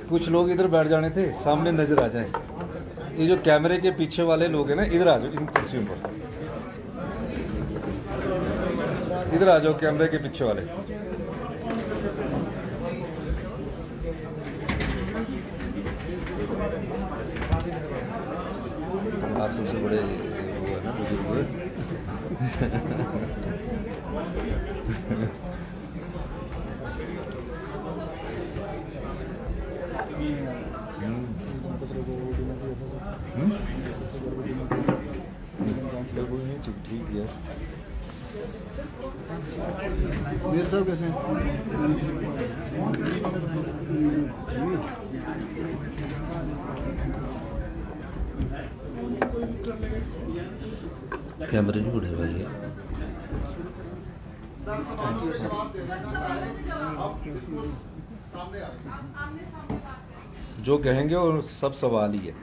कुछ लोग इधर बैठ जाने थे, सामने नजर आ जाए। ये जो कैमरे के पीछे वाले लोग हैं ना, इधर आ जाओ, इन कुर्सियों पर इधर आ जाओ, कैमरे के पीछे वाले। आप सबसे बड़े वो है ना, बुजुर्ग। ठीक है। मेरे साहब कैसे हैं? कैमरे नहीं उड़े भाई है। जो कहेंगे वो सब सवाल ही है,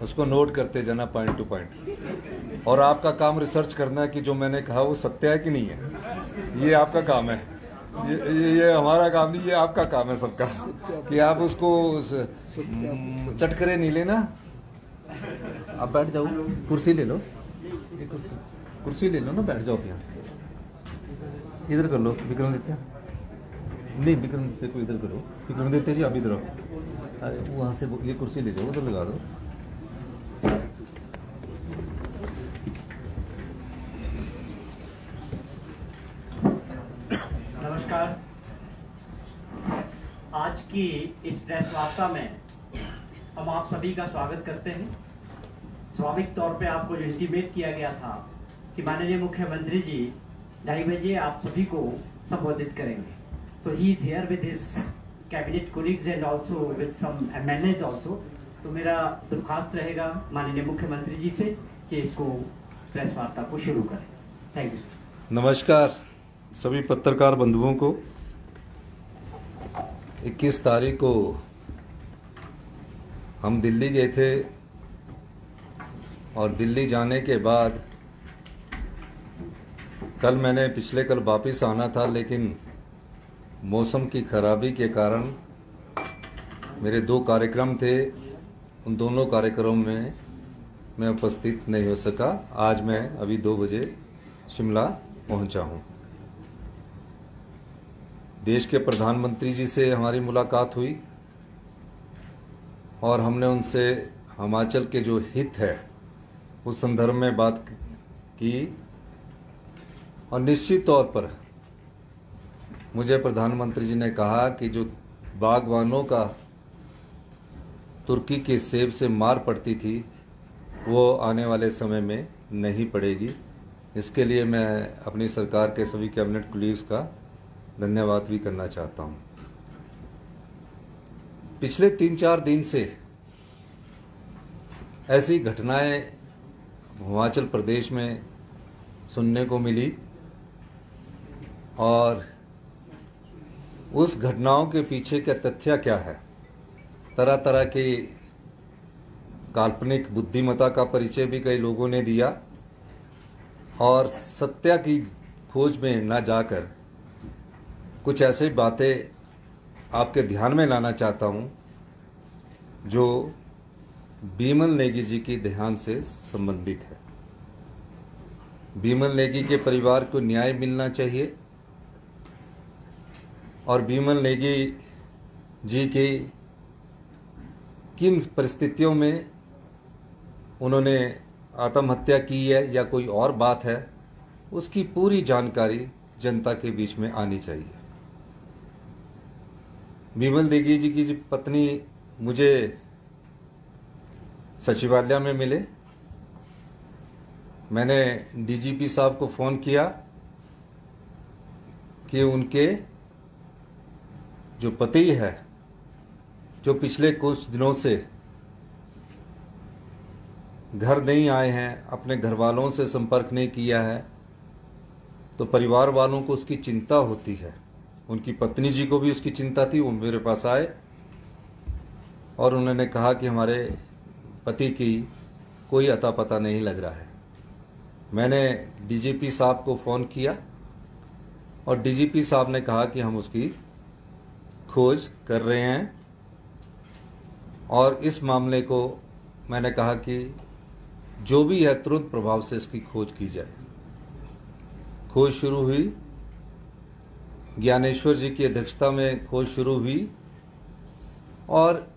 उसको नोट करते जाना पॉइंट टू पॉइंट। और आपका काम रिसर्च करना है कि जो मैंने कहा वो सत्य है कि नहीं है। ये आपका काम है, ये हमारा काम नहीं, ये आपका काम है सबका, कि आप उसको चटकरे नहीं लेना। आप बैठ जाओ, कुर्सी ले लो, कुर्सी ले लो ना, बैठ जाओ। यहाँ इधर कर लो विक्रमादित्य, नहीं विक्रमादित्य को इधर करो। विक्रमादित्य जी आप इधर आओ, वहाँ से ये कुर्सी ले जाओ, उधर लगा दो। नमस्कार। आज की इस प्रेस वार्ता में हम आप सभी का स्वागत करते हैं। स्वाभाविक तौर पे आपको जो इंटीमेट किया गया था कि माननीय मुख्यमंत्री जी 2:30 बजे आप सभी को संबोधित करेंगे, तो he is here with his cabinet colleagues and also with some MNAs also. तो मेरा दरख्वास्त रहेगा माननीय मुख्यमंत्री जी से कि इसको प्रेस वार्ता को शुरू करें। Thank you. नमस्कार सभी पत्रकार बंधुओं को। 21 तारीख को हम दिल्ली गए थे और दिल्ली जाने के बाद पिछले कल वापस आना था, लेकिन मौसम की खराबी के कारण मेरे 2 कार्यक्रम थे। उन दोनों कार्यक्रमों में मैं उपस्थित नहीं हो सका। आज मैं अभी 2 बजे शिमला पहुंचा हूं। देश के प्रधानमंत्री जी से हमारी मुलाकात हुई और हमने उनसे हिमाचल के जो हित है उस संदर्भ में बात की। और निश्चित तौर पर मुझे प्रधानमंत्री जी ने कहा कि जो बागवानों का तुर्की के सेब से मार पड़ती थी वो आने वाले समय में नहीं पड़ेगी। इसके लिए मैं अपनी सरकार के सभी कैबिनेट कोलीग्स का धन्यवाद भी करना चाहता हूं। पिछले 3-4 दिन से ऐसी घटनाएं हिमाचल प्रदेश में सुनने को मिली और उस घटनाओं के पीछे का तथ्य क्या है। तरह तरह की काल्पनिक बुद्धिमत्ता का परिचय भी कई लोगों ने दिया और सत्य की खोज में न जाकर कुछ ऐसी बातें आपके ध्यान में लाना चाहता हूं जो बीमल नेगी जी की देहांत से संबंधित है। बीमल नेगी के परिवार को न्याय मिलना चाहिए और बीमल नेगी जी की किन परिस्थितियों में उन्होंने आत्महत्या की है या कोई और बात है, उसकी पूरी जानकारी जनता के बीच में आनी चाहिए। बीमल नेगी जी की पत्नी मुझे सचिवालय में मिले। मैंने डीजीपी साहब को फ़ोन किया कि उनके जो पति है, जो पिछले कुछ दिनों से घर नहीं आए हैं, अपने घर वालों से संपर्क नहीं किया है, तो परिवार वालों को उसकी चिंता होती है। उनकी पत्नी जी को भी उसकी चिंता थी। वो मेरे पास आए और उन्होंने कहा कि हमारे पति की कोई अता पता नहीं लग रहा है। मैंने डीजीपी साहब को फ़ोन किया और डीजीपी साहब ने कहा कि हम उसकी खोज कर रहे हैं, और इस मामले को मैंने कहा कि जो भी है तुरंत प्रभाव से इसकी खोज की जाए। खोज शुरू हुई, ज्ञानेश्वर जी की अध्यक्षता में खोज शुरू हुई और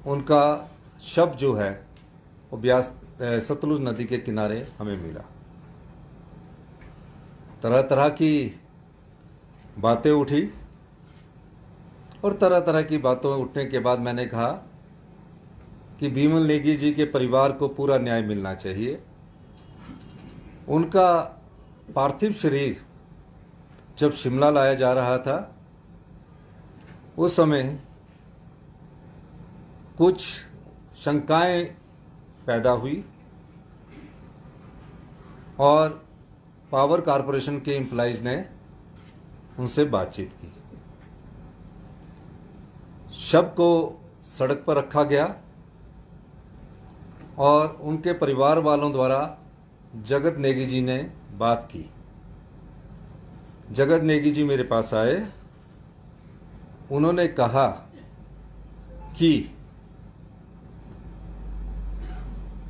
उनका शव जो है वो ब्यास सतलुज नदी के किनारे हमें मिला। तरह तरह की बातें उठी और तरह तरह की बातों उठने के बाद मैंने कहा कि बीमल नेगी जी के परिवार को पूरा न्याय मिलना चाहिए। उनका पार्थिव शरीर जब शिमला लाया जा रहा था उस समय कुछ शंकाएं पैदा हुई और पावर कारपोरेशन के एम्प्लॉइज ने उनसे बातचीत की। शव को सड़क पर रखा गया और उनके परिवार वालों द्वारा जगत नेगी जी ने बात की। जगत नेगी जी मेरे पास आए, उन्होंने कहा कि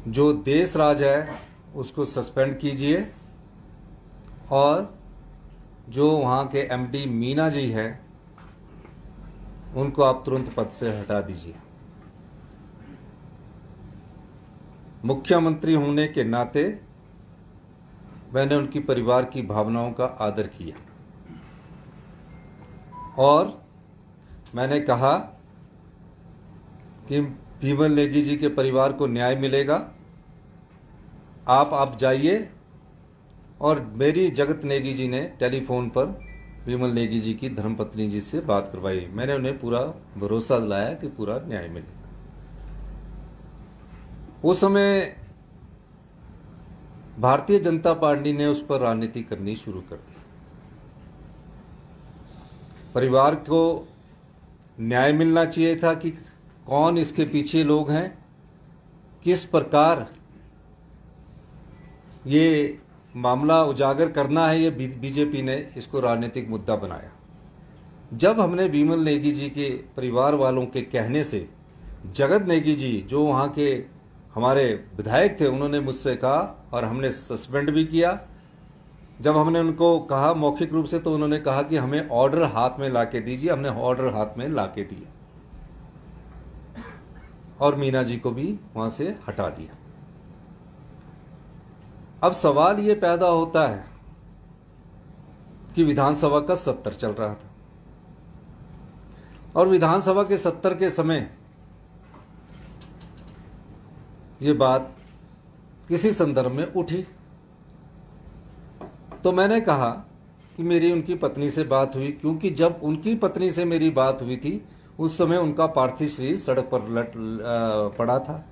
जो देश राज है उसको सस्पेंड कीजिए और जो वहाँ के एमडी मीना जी हैं उनको आप तुरंत पद से हटा दीजिए। मुख्यमंत्री होने के नाते मैंने उनकी परिवार की भावनाओं का आदर किया और मैंने कहा कि बीमल नेगी जी के परिवार को न्याय मिलेगा। आप जाइए, और मेरी जगत नेगी जी ने टेलीफोन पर बीमल नेगी जी की धर्मपत्नी जी से बात करवाई। मैंने उन्हें पूरा भरोसा दिलाया कि पूरा न्याय मिलेगा। उस समय भारतीय जनता पार्टी ने उस पर राजनीति करनी शुरू कर दी। परिवार को न्याय मिलना चाहिए था कि कौन इसके पीछे लोग हैं, किस प्रकार ये मामला उजागर करना है। ये बीजेपी ने इसको राजनीतिक मुद्दा बनाया। जब हमने बीमल नेगी जी के परिवार वालों के कहने से जगत नेगी जी जो वहाँ के हमारे विधायक थे उन्होंने मुझसे कहा और हमने सस्पेंड भी किया। जब हमने उनको कहा मौखिक रूप से तो उन्होंने कहा कि हमें ऑर्डर हाथ में लाके दीजिए। हमने ऑर्डर हाथ में लाके दिया और मीना जी को भी वहां से हटा दिया। अब सवाल ये पैदा होता है कि विधानसभा का सत्र चल रहा था और विधानसभा के सत्र के समय ये बात किसी संदर्भ में उठी तो मैंने कहा कि मेरी उनकी पत्नी से बात हुई, क्योंकि जब उनकी पत्नी से मेरी बात हुई थी उस समय उनका पार्थिव शरीर सड़क पर पड़ा था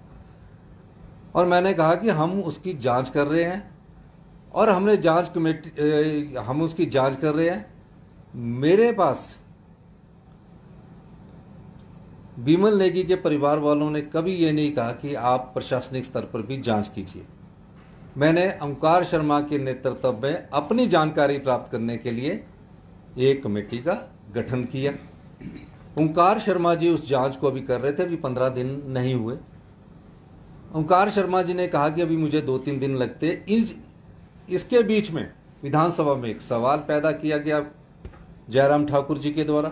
और मैंने कहा कि हम उसकी जांच कर रहे हैं और हमने जांच कमेटी हम उसकी जांच कर रहे हैं। मेरे पास बीमल नेगी के परिवार वालों ने कभी ये नहीं कहा कि आप प्रशासनिक स्तर पर भी जांच कीजिए। मैंने ओंकार शर्मा के नेतृत्व में अपनी जानकारी प्राप्त करने के लिए एक कमेटी का गठन किया। ओंकार शर्मा जी उस जांच को अभी कर रहे थे, अभी 15 दिन नहीं हुए। ओंकार शर्मा जी ने कहा कि अभी मुझे 2-3 दिन लगते। इसके बीच में विधानसभा में एक सवाल पैदा किया गया जयराम ठाकुर जी के द्वारा।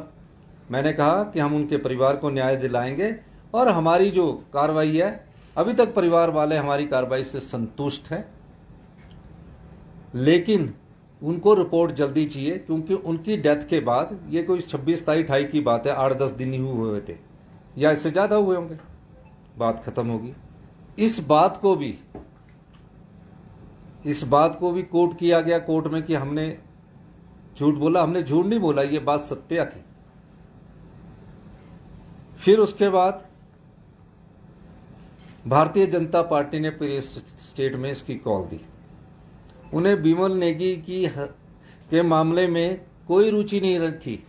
मैंने कहा कि हम उनके परिवार को न्याय दिलाएंगे और हमारी जो कार्रवाई है, अभी तक परिवार वाले हमारी कार्रवाई से संतुष्ट हैं, लेकिन उनको रिपोर्ट जल्दी चाहिए, क्योंकि उनकी डेथ के बाद ये कोई 26-27-28 की बात है, 8-10 दिन ही हुए थे या इससे ज़्यादा हुए होंगे, बात खत्म होगी। इस बात को भी कोर्ट किया गया कोर्ट में कि हमने झूठ बोला। हमने झूठ नहीं बोला, ये बात सत्य थी। फिर उसके बाद भारतीय जनता पार्टी ने पूरे स्टेट में इसकी कॉल दी। उन्हें बीमल नेगी के मामले में कोई रुचि नहीं थी,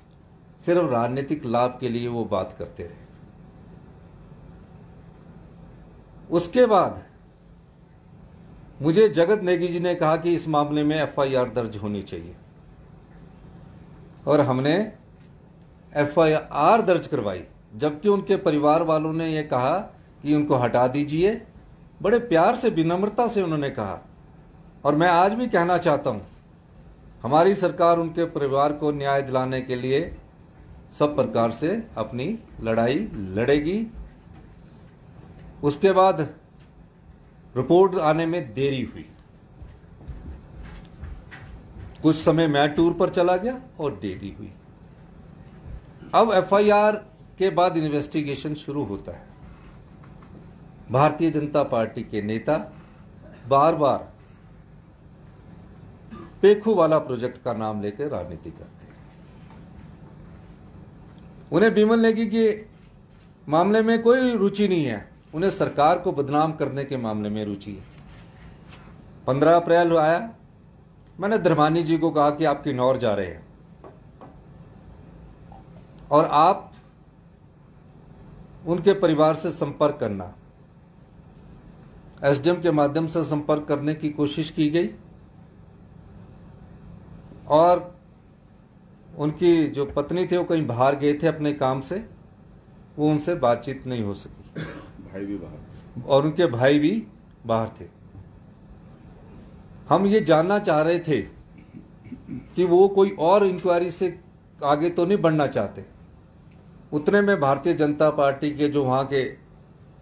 सिर्फ राजनीतिक लाभ के लिए वो बात करते रहे। उसके बाद मुझे जगत नेगी जी ने कहा कि इस मामले में एफआईआर दर्ज होनी चाहिए, और हमने एफआईआर दर्ज करवाई, जबकि उनके परिवार वालों ने यह कहा कि उनको हटा दीजिए। बड़े प्यार से, विनम्रता से उन्होंने कहा। और मैं आज भी कहना चाहता हूं, हमारी सरकार उनके परिवार को न्याय दिलाने के लिए सब प्रकार से अपनी लड़ाई लड़ेगी। उसके बाद रिपोर्ट आने में देरी हुई, कुछ समय मैं टूर पर चला गया और देरी हुई। अब एफआईआर के बाद इन्वेस्टिगेशन शुरू होता है। भारतीय जनता पार्टी के नेता बार बार पेखू वाला प्रोजेक्ट का नाम लेकर राजनीति करते हैं। उन्हें बिमल नेगी के मामले में कोई रुचि नहीं है, उन्हें सरकार को बदनाम करने के मामले में रुचि है। 15 अप्रैल आया, मैंने धर्मानी जी को कहा कि आप किन्नौर जा रहे हैं और आप उनके परिवार से संपर्क करना। एसडीएम के माध्यम से संपर्क करने की कोशिश की गई और उनकी जो पत्नी थे वो कहीं बाहर गए थे अपने काम से, वो उनसे बातचीत नहीं हो सकी। भाई भी बाहर और उनके भाई भी बाहर थे। हम ये जानना चाह रहे थे कि वो कोई और इंक्वायरी से आगे तो नहीं बढ़ना चाहते। उतने में भारतीय जनता पार्टी के जो वहां के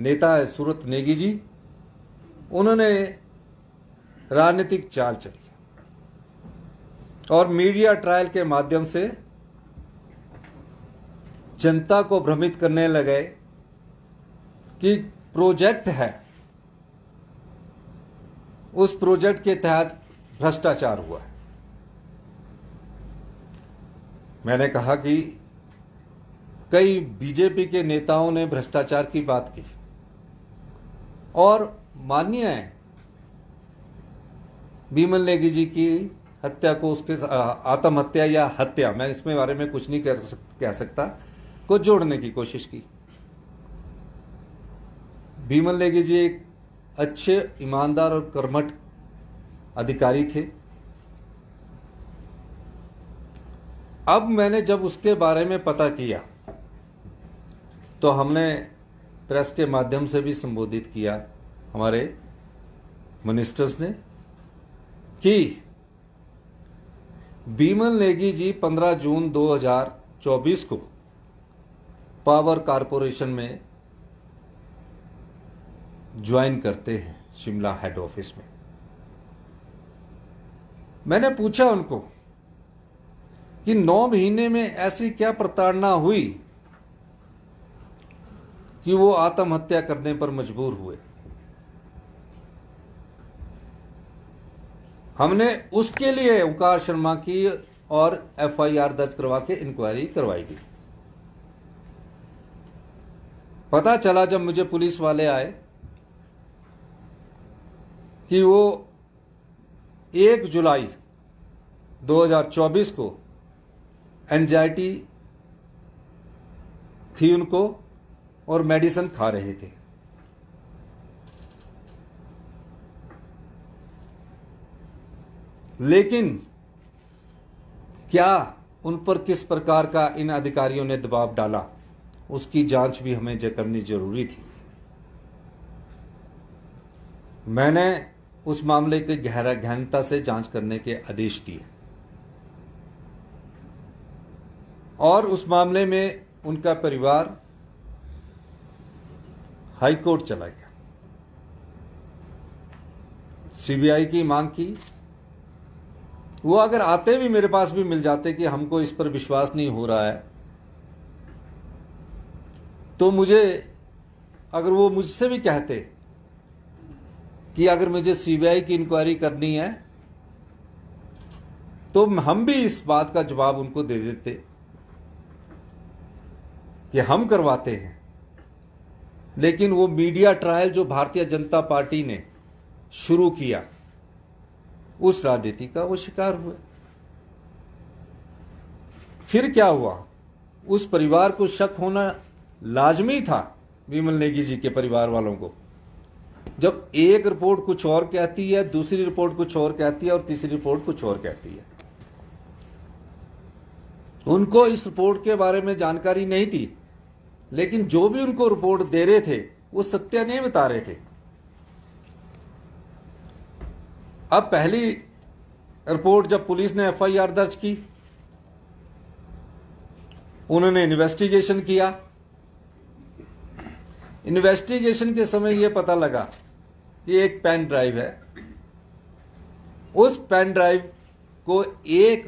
नेता है सूरत नेगी जी, उन्होंने राजनीतिक चाल चली और मीडिया ट्रायल के माध्यम से जनता को भ्रमित करने लगे कि प्रोजेक्ट है, उस प्रोजेक्ट के तहत भ्रष्टाचार हुआ है। मैंने कहा कि कई बीजेपी के नेताओं ने भ्रष्टाचार की बात की और मान्य है बिमल नेगी जी की हत्या को, उसके आत्महत्या या हत्या, मैं इसमें बारे में कुछ नहीं कह सकता, को जोड़ने की कोशिश की। बिमल नेगी जी एक अच्छे, ईमानदार और कर्मठ अधिकारी थे। अब मैंने जब उसके बारे में पता किया तो हमने प्रेस के माध्यम से भी संबोधित किया, हमारे मिनिस्टर्स ने, कि बिमल नेगी जी 15 जून 2024 को पावर कारपोरेशन में ज्वाइन करते हैं शिमला हेड ऑफिस में। मैंने पूछा उनको कि 9 महीने में ऐसी क्या प्रताड़ना हुई कि वो आत्महत्या करने पर मजबूर हुए। हमने उसके लिए ओंकार शर्मा की और एफआईआर दर्ज करवा के इंक्वायरी करवाई गई। पता चला जब मुझे पुलिस वाले आए कि वो 1 जुलाई 2024 को एंजाइटी थी उनको और मेडिसिन खा रहे थे। लेकिन क्या उन पर किस प्रकार का इन अधिकारियों ने दबाव डाला, उसकी जांच भी हमें करनी जरूरी थी। मैंने उस मामले की गहनता से जांच करने के आदेश दिए और उस मामले में उनका परिवार हाई कोर्ट चला गया। सीबीआई की मांग की, वो अगर आते भी मेरे पास भी मिल जाते कि हमको इस पर विश्वास नहीं हो रहा है, तो मुझे, अगर वो मुझसे भी कहते कि अगर मुझे सीबीआई की इंक्वायरी करनी है, तो हम भी इस बात का जवाब उनको दे देते कि हम करवाते हैं। लेकिन वो मीडिया ट्रायल जो भारतीय जनता पार्टी ने शुरू किया, उस राजनीति का वो शिकार हुए। फिर क्या हुआ, उस परिवार को शक होना लाजमी था, बिमल नेगी जी के परिवार वालों को, जब एक रिपोर्ट कुछ और कहती है, दूसरी रिपोर्ट कुछ और कहती है और तीसरी रिपोर्ट कुछ और कहती है। उनको इस रिपोर्ट के बारे में जानकारी नहीं थी, लेकिन जो भी उनको रिपोर्ट दे रहे थे वो सत्य नहीं बता रहे थे। अब पहली रिपोर्ट जब पुलिस ने एफआईआर दर्ज की, उन्होंने इन्वेस्टिगेशन किया। इन्वेस्टिगेशन के समय यह पता लगा कि एक पेन ड्राइव है, उस पेन ड्राइव को एक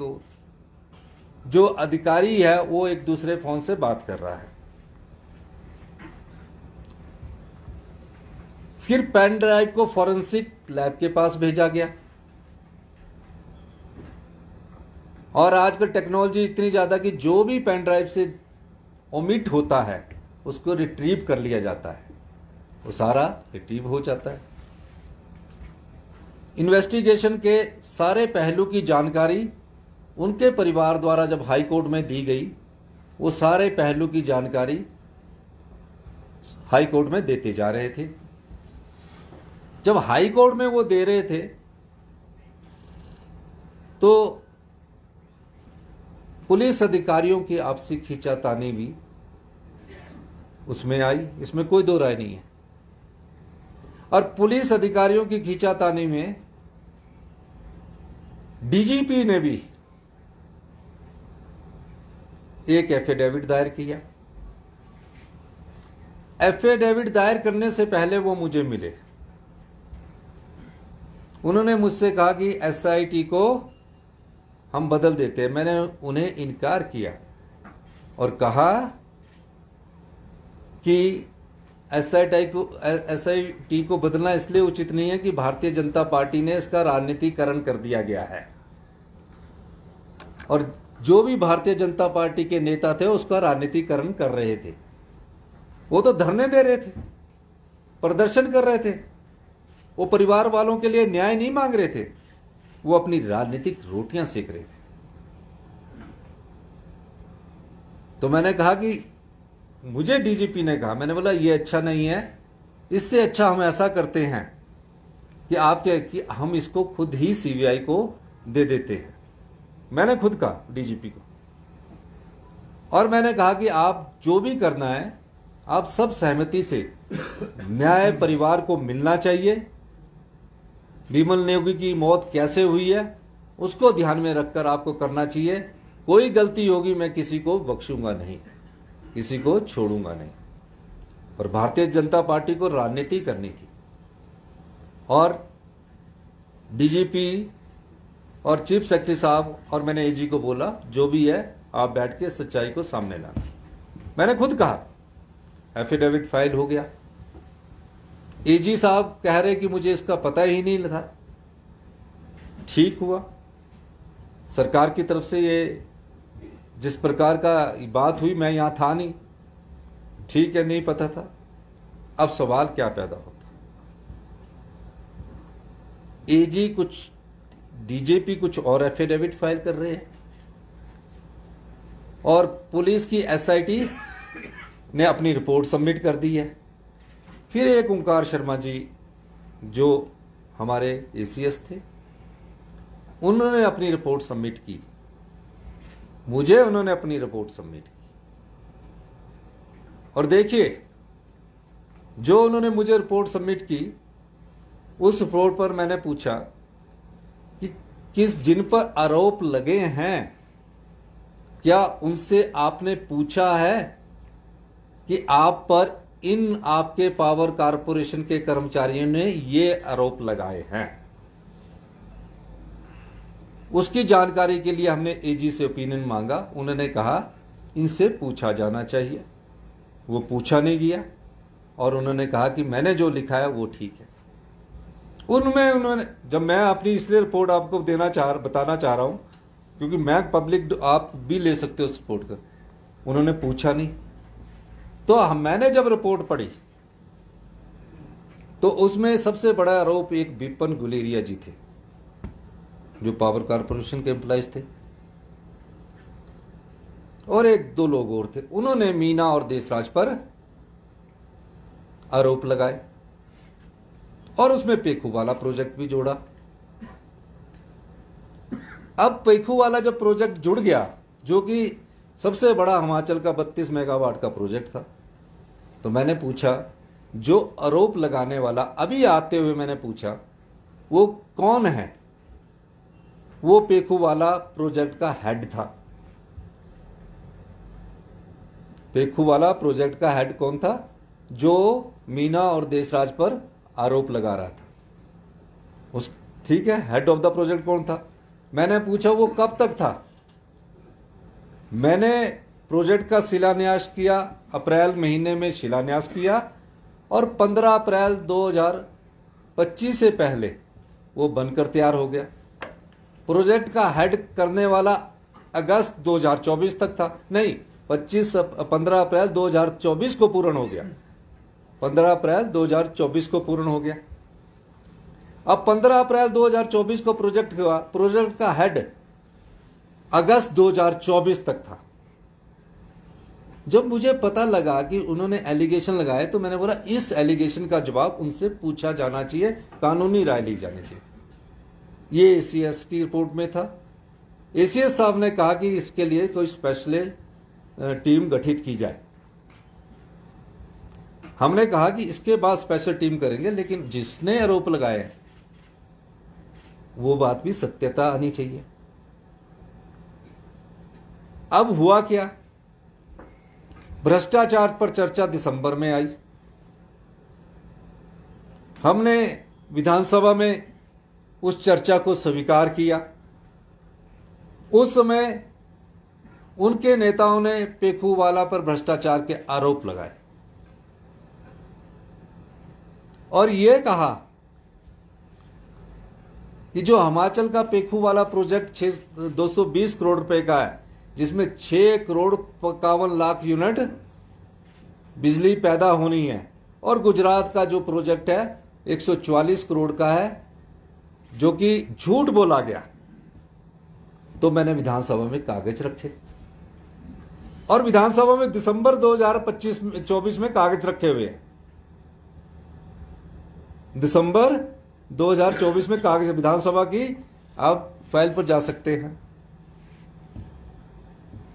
जो अधिकारी है वो एक दूसरे फोन से बात कर रहा है। फिर पेन ड्राइव को फॉरेंसिक लैब के पास भेजा गया। और आजकल टेक्नोलॉजी इतनी ज्यादा कि जो भी पेन ड्राइव से ओमिट होता है उसको रिट्रीव कर लिया जाता है, वो सारा रिट्रीव हो जाता है। इन्वेस्टिगेशन के सारे पहलू की जानकारी उनके परिवार द्वारा जब हाई कोर्ट में दी गई, वो सारे पहलू की जानकारी हाई कोर्ट में देते जा रहे थे। जब हाई कोर्ट में वो दे रहे थे तो पुलिस अधिकारियों की आपसी खींचातानी भी उसमें आई, इसमें कोई दो राय नहीं है। और पुलिस अधिकारियों की खींचातानी में डीजीपी ने भी एक एफिडेविट दायर किया। एफिडेविट दायर करने से पहले वो मुझे मिले। उन्होंने मुझसे कहा कि एसआईटी को हम बदल देते हैं। मैंने उन्हें इनकार किया और कहा कि एसआईटी को बदलना इसलिए उचित नहीं है कि भारतीय जनता पार्टी ने इसका राजनीतिकरण कर दिया गया है, और जो भी भारतीय जनता पार्टी के नेता थे उसका राजनीतिकरण कर रहे थे। वो तो धरने दे रहे थे, प्रदर्शन कर रहे थे, वो परिवार वालों के लिए न्याय नहीं मांग रहे थे, वो अपनी राजनीतिक रोटियां सेक रहे थे। तो मैंने कहा कि मुझे डीजीपी ने कहा, मैंने बोला ये अच्छा नहीं है, इससे अच्छा हम ऐसा करते हैं कि हम इसको खुद ही सीबीआई को दे देते हैं। मैंने खुद कहा डीजीपी को, और मैंने कहा कि आप जो भी करना है आप सब सहमति से, न्याय परिवार को मिलना चाहिए। विमल नेगी की मौत कैसे हुई है उसको ध्यान में रखकर आपको करना चाहिए। कोई गलती होगी मैं किसी को बख्शूंगा नहीं, किसी को छोड़ूंगा नहीं। और भारतीय जनता पार्टी को राजनीति करनी थी, और डीजीपी और चीफ सेक्रेटरी साहब और मैंने एजी को बोला जो भी है आप बैठ के सच्चाई को सामने लाना। मैंने खुद कहा, एफिडेविट फाइल हो गया। एजी साहब कह रहे कि मुझे इसका पता ही नहीं था। ठीक हुआ, सरकार की तरफ से ये जिस प्रकार का बात हुई, मैं यहां था नहीं, ठीक है, नहीं पता था। अब सवाल क्या पैदा होता, एजी कुछ, डीजीपी कुछ और एफिडेविट फाइल कर रहे हैं, और पुलिस की एसआईटी ने अपनी रिपोर्ट सबमिट कर दी है। फिर एक ओंकार शर्मा जी जो हमारे एसीएस थे, उन्होंने अपनी रिपोर्ट सबमिट की। मुझे उन्होंने अपनी रिपोर्ट सबमिट की, और देखिए जो उन्होंने मुझे रिपोर्ट सबमिट की, उस रिपोर्ट पर मैंने पूछा कि जिन पर आरोप लगे हैं क्या उनसे आपने पूछा है कि आप पर इन आपके पावर कारपोरेशन के कर्मचारियों ने ये आरोप लगाए हैं। उसकी जानकारी के लिए हमने एजी से ओपिनियन मांगा। उन्होंने कहा इनसे पूछा जाना चाहिए। वो पूछा नहीं गया, और उन्होंने कहा कि मैंने जो लिखा है वो ठीक है। उन्होंने जब मैं अपनी इसलिए रिपोर्ट आपको बताना चाह रहा हूं क्योंकि मैं पब्लिक, आप भी ले सकते हो उस रिपोर्ट का। उन्होंने पूछा नहीं, तो मैंने जब रिपोर्ट पढ़ी तो उसमें सबसे बड़ा आरोप एक विपिन गुलेरिया जी थे जो पावर कारपोरेशन के एम्प्लॉइज थे, और एक दो लोग और थे। उन्होंने मीना और देशराज पर आरोप लगाए। और उसमें पेखू वाला प्रोजेक्ट भी जोड़ा। अब पेखू वाला जब प्रोजेक्ट जुड़ गया, जो कि सबसे बड़ा हिमाचल का 32 मेगावाट का प्रोजेक्ट था, तो मैंने पूछा, जो आरोप लगाने वाला, अभी आते हुए मैंने पूछा वो कौन है? वो पेखू वाला प्रोजेक्ट का हेड था। पेखू वाला प्रोजेक्ट का हेड कौन था? जो मीना और देशराज पर आरोप लगा रहा था। उस ठीक है, हेड ऑफ द प्रोजेक्ट कौन था? मैंने पूछा वो कब तक था? मैंने प्रोजेक्ट का शिलान्यास किया, अप्रैल महीने में शिलान्यास किया, और 15 अप्रैल 2025 से पहले वो बनकर तैयार हो गया। प्रोजेक्ट का हेड करने वाला अगस्त 2024 तक था, नहीं 15 अप्रैल 2024 को पूर्ण हो गया। 15 अप्रैल 2024 को पूर्ण हो गया। अब 15 अप्रैल 2024 को प्रोजेक्ट हुआ, प्रोजेक्ट का हेड अगस्त 2024 तक था। जब मुझे पता लगा कि उन्होंने एलिगेशन लगाए, तो मैंने बोला इस एलिगेशन का जवाब उनसे पूछा जाना चाहिए, कानूनी राय ली जानी चाहिए। ये एसीएस की रिपोर्ट में था। एसीएस साहब ने कहा कि इसके लिए कोई स्पेशल टीम गठित की जाए। हमने कहा कि इसके बाद स्पेशल टीम करेंगे, लेकिन जिसने आरोप लगाए वो बात भी सत्यता आनी चाहिए। अब हुआ क्या? भ्रष्टाचार पर चर्चा दिसंबर में आई। हमने विधानसभा में उस चर्चा को स्वीकार किया। उस समय उनके नेताओं ने पेखू वाला पर भ्रष्टाचार के आरोप लगाए और यह कहा कि जो हिमाचल का पेखू वाला प्रोजेक्ट 220 करोड़ रुपए का है, जिसमें 6 करोड़ 51 लाख यूनिट बिजली पैदा होनी है, और गुजरात का जो प्रोजेक्ट है 144 करोड़ का है, जो कि झूठ बोला गया। तो मैंने विधानसभा में कागज रखे और विधानसभा में दिसंबर 2024 में कागज रखे हुए हैं। दिसंबर 2024 में कागज विधानसभा की, आप फाइल पर जा सकते हैं।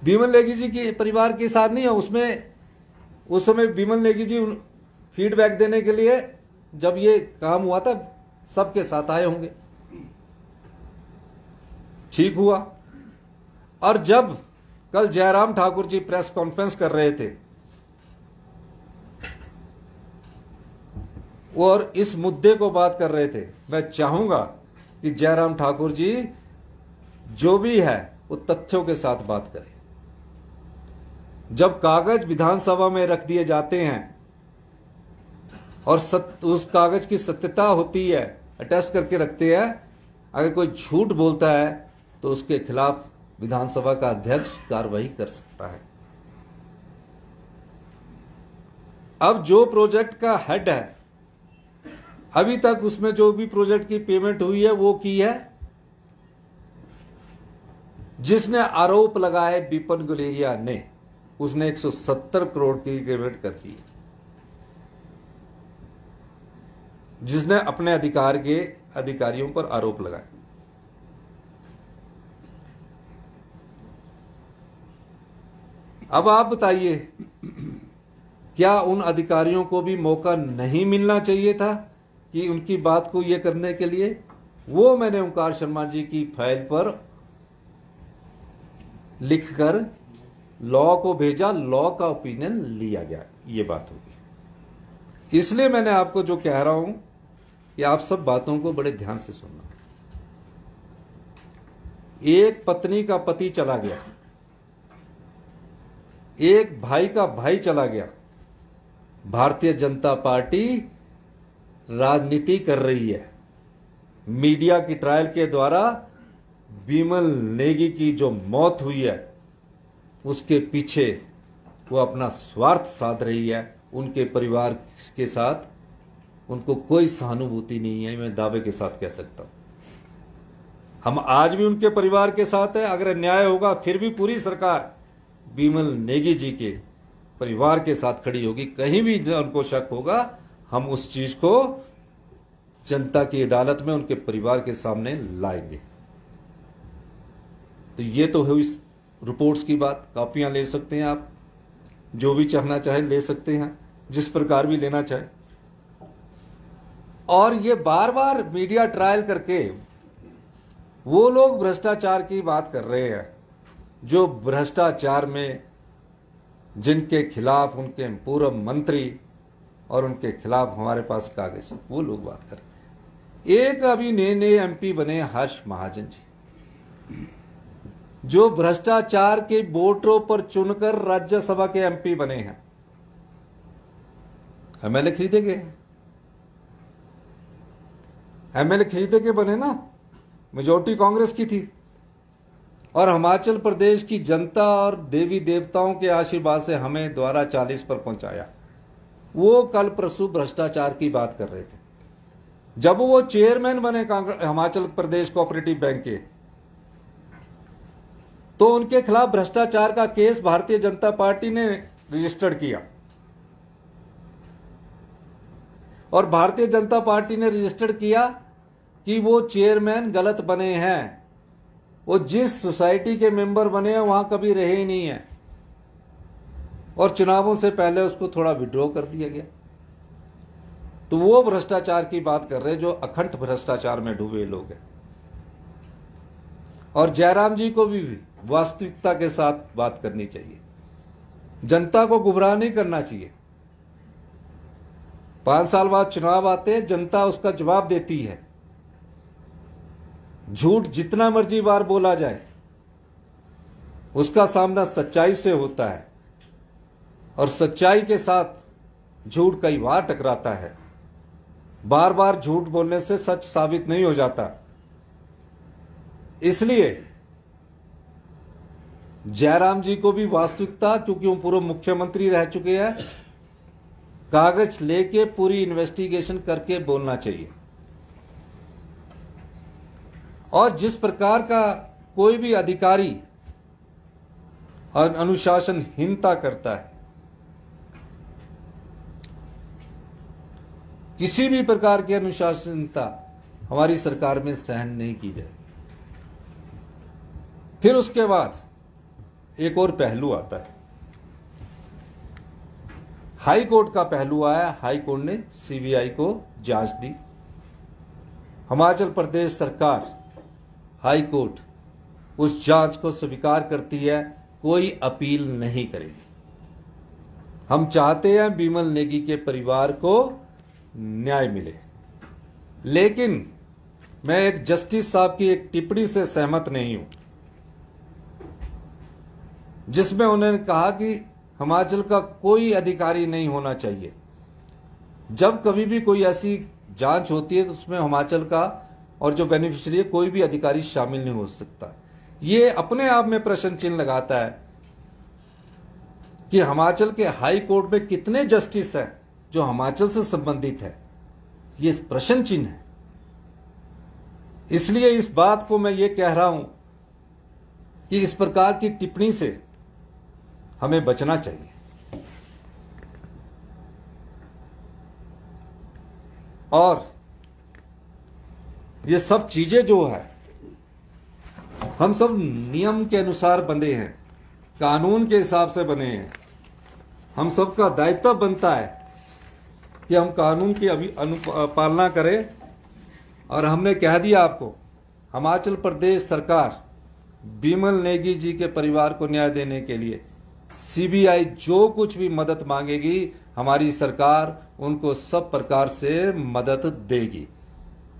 बीमल नेगी जी के परिवार के साथ नहीं है उसमें। उस समय बीमल नेगी जी फीडबैक देने के लिए जब ये काम हुआ था, सबके साथ आए होंगे। ठीक हुआ। और जब कल जयराम ठाकुर जी प्रेस कॉन्फ्रेंस कर रहे थे और इस मुद्दे को बात कर रहे थे, मैं चाहूंगा कि जयराम ठाकुर जी जो भी है वो तथ्यों के साथ बात करें। जब कागज विधानसभा में रख दिए जाते हैं और उस कागज की सत्यता होती है, अटेस्ट करके रखते हैं, अगर कोई झूठ बोलता है तो उसके खिलाफ विधानसभा का अध्यक्ष कार्रवाई कर सकता है। अब जो प्रोजेक्ट का हेड है, अभी तक उसमें जो भी प्रोजेक्ट की पेमेंट हुई है वो की है जिसने आरोप लगाए विपिन गुलेरिया ने, उसने 170 करोड़ की पेमेंट कर दी, जिसने अपने अधिकारियों पर आरोप लगाए। अब आप बताइए, क्या उन अधिकारियों को भी मौका नहीं मिलना चाहिए था कि उनकी बात को यह करने के लिए? वो मैंने ओंकार शर्मा जी की फाइल पर लिखकर लॉ को भेजा, लॉ का ओपिनियन लिया गया, ये बात होगी। इसलिए मैंने आपको जो कह रहा हूं कि आप सब बातों को बड़े ध्यान से सुनना। एक पत्नी का पति चला गया, एक भाई का भाई चला गया, भारतीय जनता पार्टी राजनीति कर रही है। मीडिया की ट्रायल के द्वारा विमल नेगी की जो मौत हुई है उसके पीछे वो अपना स्वार्थ साध रही है। उनके परिवार के साथ उनको कोई सहानुभूति नहीं है, मैं दावे के साथ कह सकता हूं। हम आज भी उनके परिवार के साथ है। अगर न्याय होगा फिर भी पूरी सरकार विमल नेगी जी के परिवार के साथ खड़ी होगी। कहीं भी उनको शक होगा हम उस चीज को जनता की अदालत में उनके परिवार के सामने लाएंगे। तो ये तो हुई इस रिपोर्ट्स की बात। कॉपियां ले सकते हैं आप, जो भी चाहना चाहे ले सकते हैं, जिस प्रकार भी लेना चाहे। और ये बार बार मीडिया ट्रायल करके वो लोग भ्रष्टाचार की बात कर रहे हैं जो भ्रष्टाचार में जिनके खिलाफ उनके पूर्व मंत्री और उनके खिलाफ हमारे पास कागज, वो लोग बात कर रहे हैं। एक अभी नए एमपी बने हर्ष महाजन जी, जो भ्रष्टाचार के वोटरों पर चुनकर राज्यसभा के एमपी बने हैं। एमएलए खरीदे गए, एमएलए खरीदे के बने ना, मेजोरिटी कांग्रेस की थी। और हिमाचल प्रदेश की जनता और देवी देवताओं के आशीर्वाद से हमें द्वारा 40 पर पहुंचाया। वो कल परसों भ्रष्टाचार की बात कर रहे थे। जब वो चेयरमैन बने हिमाचल प्रदेश कोऑपरेटिव बैंक के, तो उनके खिलाफ भ्रष्टाचार का केस भारतीय जनता पार्टी ने रजिस्टर्ड किया। और भारतीय जनता पार्टी ने रजिस्टर्ड किया कि वो चेयरमैन गलत बने हैं। वो जिस सोसाइटी के मेंबर बने हैं वहां कभी रहे ही नहीं है, और चुनावों से पहले उसको थोड़ा विड्रॉ कर दिया गया। तो वो भ्रष्टाचार की बात कर रहे हैं जो अखंड भ्रष्टाचार में डूबे लोग हैं। और जयराम जी को भी वास्तविकता के साथ बात करनी चाहिए, जनता को गुमराह नहीं करना चाहिए। 5 साल बाद चुनाव आते हैं, जनता उसका जवाब देती है। झूठ जितना मर्जी बार बोला जाए, उसका सामना सच्चाई से होता है, और सच्चाई के साथ झूठ कई बार टकराता है। बार बार झूठ बोलने से सच साबित नहीं हो जाता। इसलिए जयराम जी को भी वास्तविकता, क्योंकि वो पूर्व मुख्यमंत्री रह चुके हैं, कागज लेके पूरी इन्वेस्टिगेशन करके बोलना चाहिए। और जिस प्रकार का कोई भी अधिकारी अनुशासनहीनता करता है, किसी भी प्रकार की अनुशासनहीनता हमारी सरकार में सहन नहीं की जाए। फिर उसके बाद एक और पहलू आता है, हाई कोर्ट का पहलू आया। हाई कोर्ट ने सीबीआई को जांच दी। हिमाचल प्रदेश सरकार, हाई कोर्ट उस जांच को स्वीकार करती है, कोई अपील नहीं करेगी। हम चाहते हैं बिमल नेगी के परिवार को न्याय मिले। लेकिन मैं एक जस्टिस साहब की एक टिप्पणी से सहमत नहीं हूं, जिसमें उन्होंने कहा कि हिमाचल का कोई अधिकारी नहीं होना चाहिए। जब कभी भी कोई ऐसी जांच होती है तो उसमें हिमाचल का और जो बेनिफिशियरी है कोई भी अधिकारी शामिल नहीं हो सकता। ये अपने आप में प्रश्न चिन्ह लगाता है कि हिमाचल के हाई कोर्ट में कितने जस्टिस हैं जो हिमाचल से संबंधित है। ये प्रश्न चिन्ह है। इसलिए इस बात को मैं ये कह रहा हूं कि इस प्रकार की टिप्पणी से हमें बचना चाहिए। और ये सब चीजें जो है, हम सब नियम के अनुसार बंधे हैं, कानून के हिसाब से बने हैं। हम सबका दायित्व बनता है कि हम कानून की पालना करें। और हमने कह दिया आपको, हिमाचल प्रदेश सरकार बिमल नेगी जी के परिवार को न्याय देने के लिए सीबीआई जो कुछ भी मदद मांगेगी, हमारी सरकार उनको सब प्रकार से मदद देगी।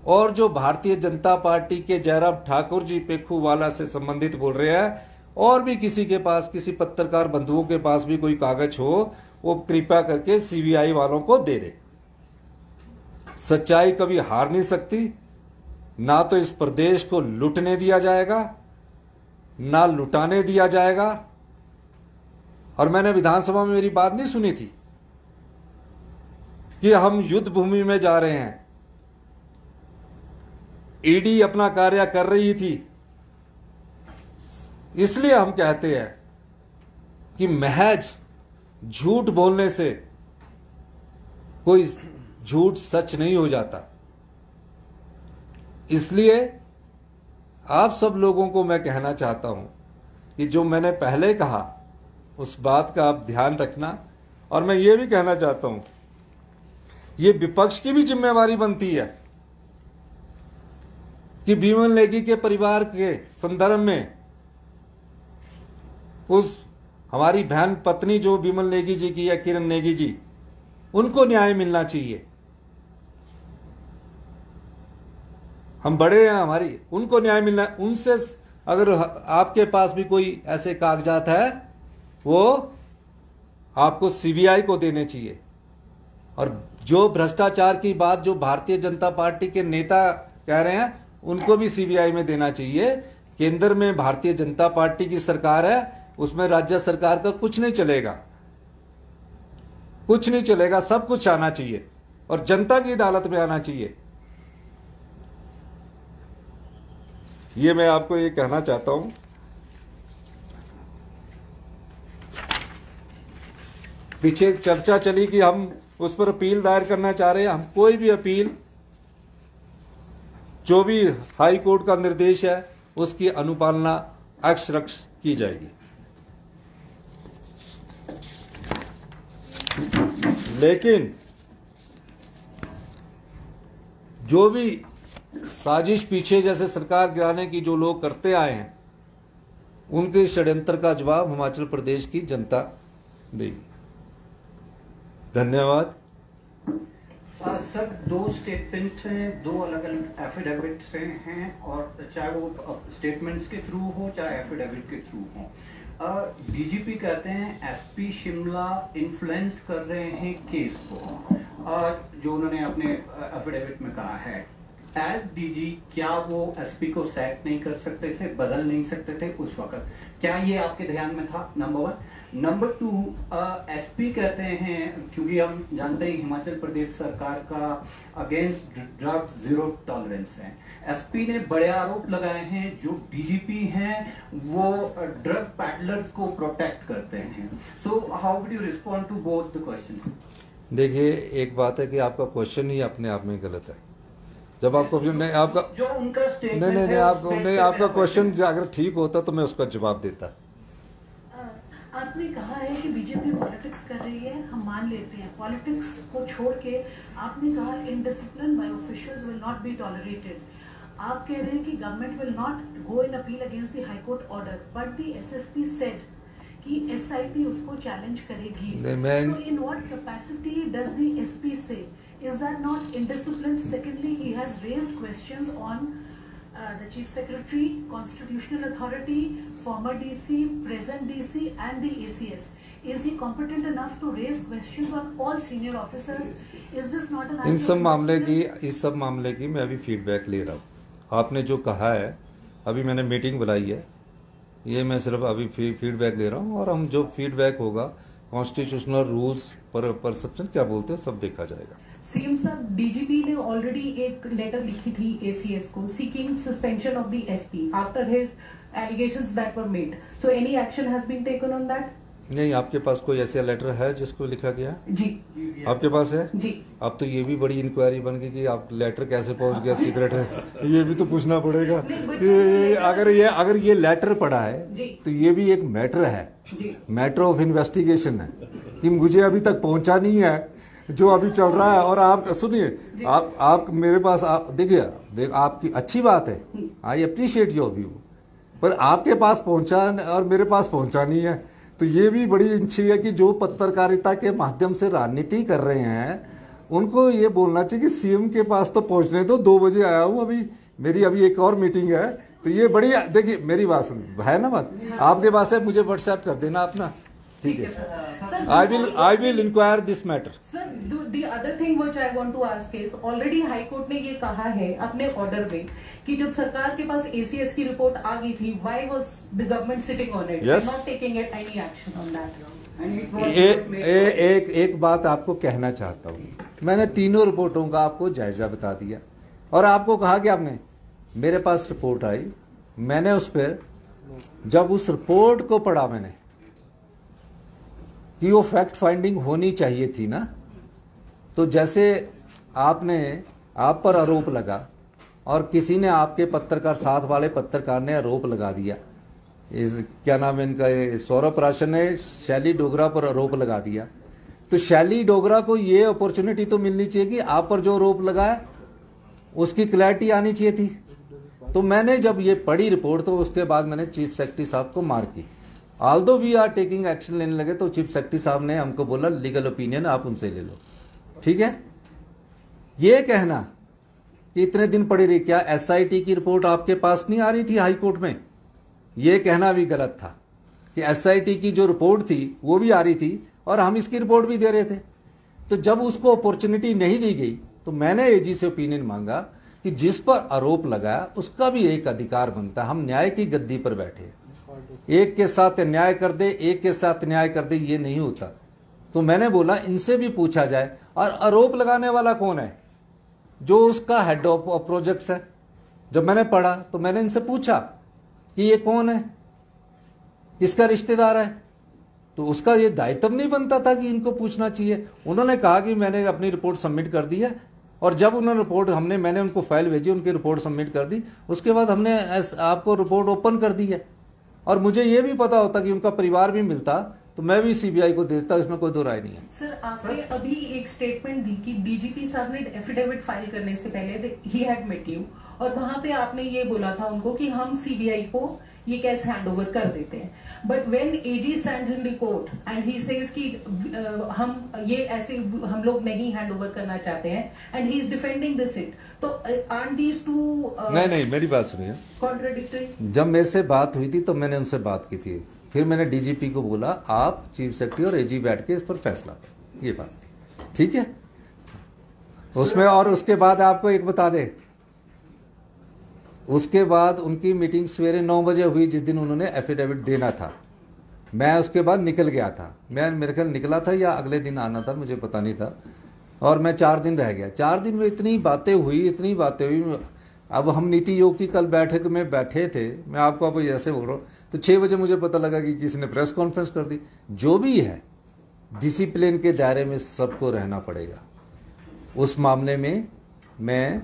और जो भारतीय जनता पार्टी के जयराम ठाकुर जी पेखूवाला से संबंधित बोल रहे हैं, और भी किसी के पास, किसी पत्रकार बंधुओं के पास भी कोई कागज हो, वो कृपया करके सीबीआई वालों को दे दे। सच्चाई कभी हार नहीं सकती। ना तो इस प्रदेश को लूटने दिया जाएगा, ना लुटाने दिया जाएगा। और मैंने विधानसभा में मेरी बात नहीं सुनी थी कि हम युद्ध भूमि में जा रहे हैं। ईडी अपना कार्य कर रही थी। इसलिए हम कहते हैं कि महज झूठ बोलने से कोई झूठ सच नहीं हो जाता। इसलिए आप सब लोगों को मैं कहना चाहता हूं कि जो मैंने पहले कहा उस बात का आप ध्यान रखना। और मैं ये भी कहना चाहता हूं, ये विपक्ष की भी जिम्मेवारी बनती है कि भीमन नेगी के परिवार के संदर्भ में उस हमारी बहन पत्नी जो विमल नेगी जी की है, किरण नेगी जी, उनको न्याय मिलना चाहिए। हम बड़े हैं, हमारी उनको न्याय मिलना है। उनसे अगर आपके पास भी कोई ऐसे कागजात है वो आपको सीबीआई को देने चाहिए। और जो भ्रष्टाचार की बात जो भारतीय जनता पार्टी के नेता कह रहे हैं उनको भी सीबीआई में देना चाहिए। केंद्र में भारतीय जनता पार्टी की सरकार है, उसमें राज्य सरकार का कुछ नहीं चलेगा, कुछ नहीं चलेगा, सब कुछ आना चाहिए और जनता की अदालत में आना चाहिए। ये मैं आपको ये कहना चाहता हूं। पीछे चर्चा चली कि हम उस पर अपील दायर करना चाह रहे हैं। हम कोई भी अपील, जो भी हाई कोर्ट का निर्देश है उसकी अनुपालना अक्षरश की जाएगी। लेकिन जो भी साजिश पीछे जैसे सरकार गिराने की जो लोग करते आए हैं उनके षड्यंत्र का जवाब हिमाचल प्रदेश की जनता देगी। धन्यवाद। सर, दो स्टेटमेंट्स हैं, दो अलग अलग एफिडेविट्स हैं, और चाहे वो स्टेटमेंट्स के थ्रू हो चाहे एफिडेविट के थ्रू हो। डीजीपी कहते हैं एसपी शिमला इन्फ्लुएंस कर रहे हैं केस को, जो उन्होंने अपने एफिडेविट में कहा है। एज डीजी क्या वो एसपी को सैक नहीं कर सकते थे, बदल नहीं सकते थे उस वक्त? क्या ये आपके ध्यान में था? नंबर 1। नंबर 2, एसपी कहते हैं, क्योंकि हम जानते हैं हिमाचल प्रदेश सरकार का अगेंस्ट ड्रग्स जीरो टॉलरेंस है, एसपी ने बड़े आरोप लगाए हैं जो डीजीपी हैं वो ड्रग पैडलर्स को प्रोटेक्ट करते हैं। So how would you respond to both the question? देखिए, एक बात है कि आपका क्वेश्चन ही अपने आप में गलत है। जब आपको नहीं आपका जो उनका स्टेटमेंट नहीं आपका क्वेश्चन अगर ठीक होता तो मैं उसका जवाब देता। आपने कहा है कि बीजेपी पॉलिटिक्स कर रही है, हम मान लेते हैं। पॉलिटिक्स को छोड़ के आपने कहा indiscipline by officials will not be tolerated. आप कह रहे हैं कि government will not go in appeal against the high court order, but the SSP said कि एसआईटी उसको चैलेंज करेगी। So in what capacity does the SP से? Is that not indiscipline? Secondly, he has raised questions on the Chief Secretary, Constitutional Authority, former DC, present DC and the ACS. Is he competent enough to raise questions on all senior officers? Is this not an इस सब मामले की मैं अभी feedback ले रहा हूँ। आपने जो कहा है, अभी मैंने मीटिंग बुलाई है, ये मैं सिर्फ अभी फीडबैक ले रहा हूँ और हम जो फीडबैक होगा कॉन्स्टिट्यूशनल रूल्स पर परसेप्शन क्या बोलते हैं सब देखा जाएगा। सीएम साहब, डीजीपी ने ऑलरेडी एक लेटर लिखी थी एसीएस को seeking suspension of the SP after his allegations that were made. So any action has been taken on that? नहीं, आपके पास कोई ऐसा लेटर है जिसको लिखा गया? जी, आपके पास है जी। अब तो ये भी बड़ी इंक्वायरी बन गई कि आप लेटर कैसे पहुंच गया, सीक्रेट है, ये भी तो पूछना पड़ेगा। अगर ये लेटर पड़ा है तो ये भी एक मैटर है, मैटर ऑफ इन्वेस्टिगेशन है कि मुझे अभी तक पहुंचा नहीं है जो अभी चल रहा है। और आप सुनिए, आप मेरे पास देखिए आपकी अच्छी बात है, आई अप्रिशिएट योर व्यू, पर आपके पास पहुंचा और मेरे पास पहुंचा नहीं है, तो ये भी बड़ी अच्छी है कि जो पत्रकारिता के माध्यम से राजनीति कर रहे हैं उनको ये बोलना चाहिए कि सीएम के पास तो पहुंचने दो, 2 बजे आया हूँ, अभी मेरी एक और मीटिंग है। तो ये बड़ी, देखिए मेरी बात सुन है ना, बात आपके पास है, मुझे व्हाट्सएप कर देना अपना, ठीक है। I will inquire this matter. Sir, the other thing which I want to ask is, already high court ने ये कहा है अपने ऑर्डर में कि जब सरकार के पास एसीएस की रिपोर्ट आ गई थी, why was the government sitting on it, not taking any action on that? एक बात आपको कहना चाहता हूँ, मैंने तीनों रिपोर्टों का आपको जायजा बता दिया और आपको कहा कि आपने, मेरे पास रिपोर्ट आई, मैंने उस पर, जब उस रिपोर्ट को पढ़ा मैंने कि वो फैक्ट फाइंडिंग होनी चाहिए थी ना, तो जैसे आप पर आरोप लगा और किसी ने आपके पत्रकार, साथ वाले पत्रकार ने आरोप लगा दिया, इस क्या नाम है इनका, सौरभ राशन ने शैली डोगरा पर आरोप लगा दिया, तो शैली डोगरा को ये अपॉर्चुनिटी तो मिलनी चाहिए कि आप पर जो आरोप लगाया उसकी क्लैरिटी आनी चाहिए थी। तो मैंने जब ये पढ़ी रिपोर्ट तो उसके बाद मैंने चीफ सेक्रेटरी साहब को मार की। Although we are taking action लेने लगे तो चीफ सेक्रेटरी साहब ने हमको बोला लीगल ओपिनियन आप उनसे ले लो, ठीक है। ये कहना कि इतने दिन पड़ी रही, क्या एसआईटी की रिपोर्ट आपके पास नहीं आ रही थी हाई कोर्ट में? ये कहना भी गलत था कि एसआईटी की जो रिपोर्ट थी वो भी आ रही थी और हम इसकी रिपोर्ट भी दे रहे थे। तो जब उसको अपॉर्चुनिटी नहीं दी गई तो मैंने एजी से ओपिनियन मांगा कि जिस पर आरोप लगाया उसका भी एक अधिकार बनता है। हम न्याय की गद्दी पर बैठे, एक के साथ न्याय कर दे, एक के साथ न्याय कर दे, ये नहीं होता। तो मैंने बोला इनसे भी पूछा जाए। और आरोप लगाने वाला कौन है? जो उसका हेड ऑफ प्रोजेक्ट्स है। जब मैंने पढ़ा तो मैंने इनसे पूछा कि ये कौन है, किसका रिश्तेदार है, तो उसका ये दायित्व नहीं बनता था कि इनको पूछना चाहिए। उन्होंने कहा कि मैंने अपनी रिपोर्ट सबमिट कर दी है, और जब उन्होंने रिपोर्ट मैंने उनको फाइल भेजी, उनकी रिपोर्ट सबमिट कर दी, उसके बाद हमने आपको रिपोर्ट ओपन कर दी है। और मुझे ये भी पता होता कि उनका परिवार भी मिलता तो मैं भी सीबीआई को देता, इसमें कोई दो राय नहीं है। सर, आपने अभी एक स्टेटमेंट दी कि डीजीपी साहब ने एफिडेविट फाइल करने से पहले ही हैड मेट यू, और वहां पे आपने ये बोला था उनको कि हम सीबीआई को ये केस हैंड ओवर कर देते हैं। But when AG stands in the court and he says कि हम ये ऐसे हम लोग नहीं हैंड ओवर करना चाहते हैं and he is defending this it, तो आरंट दीज टू नहीं मेरी बात सुनिए, कॉन्ट्राडिक्टरी। जब मेरे से बात हुई थी तो मैंने उनसे बात की थी, फिर मैंने डीजीपी को बोला आप चीफ सेक्रेटरी और एजी बैठ के इस पर फैसला करें, ये बात थी, ठीक है। उसमें और उसके बाद आपको एक बता दे, उसके बाद उनकी मीटिंग सवेरे 9 बजे हुई जिस दिन उन्होंने एफिडेविट देना था। मैं उसके बाद निकल गया था, मैं मेरे ख्याल निकला था या अगले दिन आना था, मुझे पता नहीं था, और मैं 4 दिन रह गया। 4 दिन में इतनी बातें हुई। अब हम नीति आयोग की कल बैठक में बैठे थे, मैं आपको अब ऐसे बोल रहा हूँ, तो 6 बजे मुझे पता लगा कि किसी ने प्रेस कॉन्फ्रेंस कर दी। जो भी है डिसिप्लिन के दायरे में सबको रहना पड़ेगा। उस मामले में मैं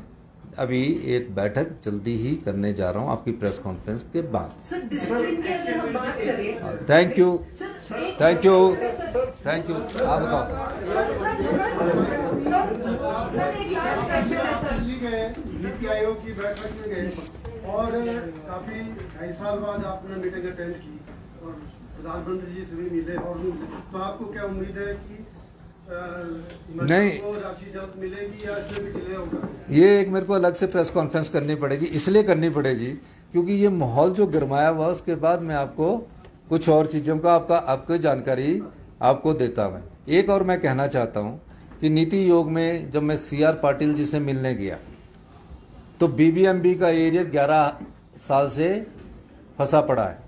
अभी एक बैठक जल्दी ही करने जा रहा हूं आपकी प्रेस कॉन्फ्रेंस के बाद। सर, डिसिप्लिन की अगर हम बात करें, थैंक यू। आप बताओ सर, एक लास्ट क्वेश्चन है सर। दिल्ली गए, नीति आयोग की बैठक में गए और काफी 2.5 साल बाद आपने मीटिंग अटेंड की और प्रधानमंत्री जी से भी मिले, और तो आपको क्या उम्मीद है कि नहीं राशि जल्द मिलेगी या इसमें भी डिले होगा? ये एक मेरे को अलग से प्रेस कॉन्फ्रेंस करनी पड़ेगी, इसलिए करनी पड़ेगी क्योंकि ये माहौल जो गर्माया हुआ, उसके बाद मैं आपको कुछ और चीज़ों का आपको जानकारी आपको देता मैं। एक और मैं कहना चाहता हूँ कि नीति आयोग में जब मैं CR पाटिल जी से मिलने गया तो BBMB का एरिया 11 साल से फंसा पड़ा है।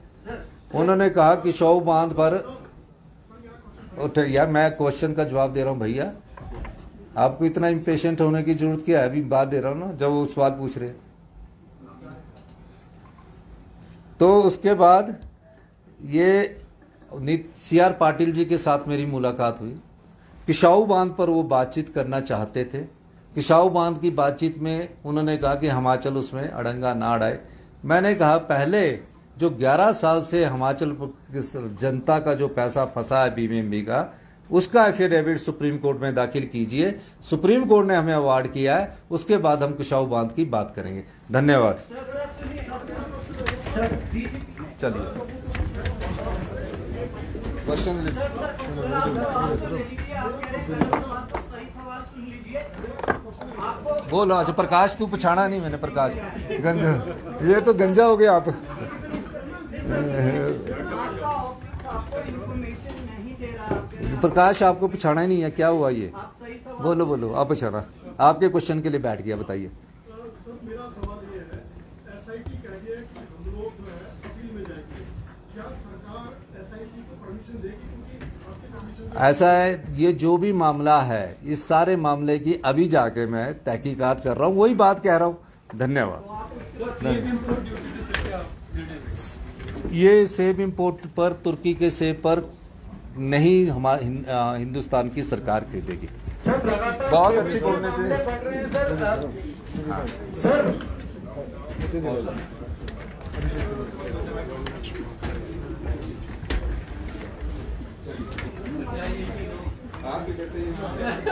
उन्होंने कहा कि शव बांध पर, यार मैं क्वेश्चन का जवाब दे रहा हूँ भैया, आपको इतना इम्पेशेंट होने की जरूरत क्या है? अभी बात दे रहा हूँ ना, जब वो सवाल पूछ रहे। तो उसके बाद ये CR पाटिल जी के साथ मेरी मुलाकात हुई। किशाऊ बांध पर वो बातचीत करना चाहते थे। किशाऊ बांध की बातचीत में उन्होंने कहा कि हिमाचल उसमें अड़ंगा ना अड़ाए। मैंने कहा पहले जो 11 साल से हिमाचल जनता का जो पैसा फंसा है BBMB का, उसका एफिडेविट सुप्रीम कोर्ट में दाखिल कीजिए। सुप्रीम कोर्ट ने हमें अवार्ड किया है, उसके बाद हम किशाऊ बांध की बात करेंगे। धन्यवाद। चलिए बोलो। अच्छा प्रकाश, तू पछाड़ा नहीं मैंने, प्रकाश गंजा, ये तो गंजा हो गया आप। प्रकाश आपको पछाड़ा ही नहीं है, क्या हुआ ये? बोलो आप पछाड़ा। आपके क्वेश्चन के लिए बैठ गया, बताइए। सर मेरा सवाल ये है, SIT कह रही है कि हम लोग जो है अपील में जाएंगे, क्या सरकार SIT को परमिशन देगी? क्योंकि आपके परमिशन ऐसा है, ये जो भी मामला है, इस सारे मामले की अभी जाके मैं तहकीकात कर रहा हूँ, वही बात कह रहा हूँ। धन्यवाद। ये सेब इंपोर्ट पर, तुर्की के सेब पर नहीं हमारे हिंदुस्तान की सरकार खरीदेगी। सर लगातार बहुत अच्छी बोलने थे। बढ़ रहे हैं सर। सर आप भी कहते हैं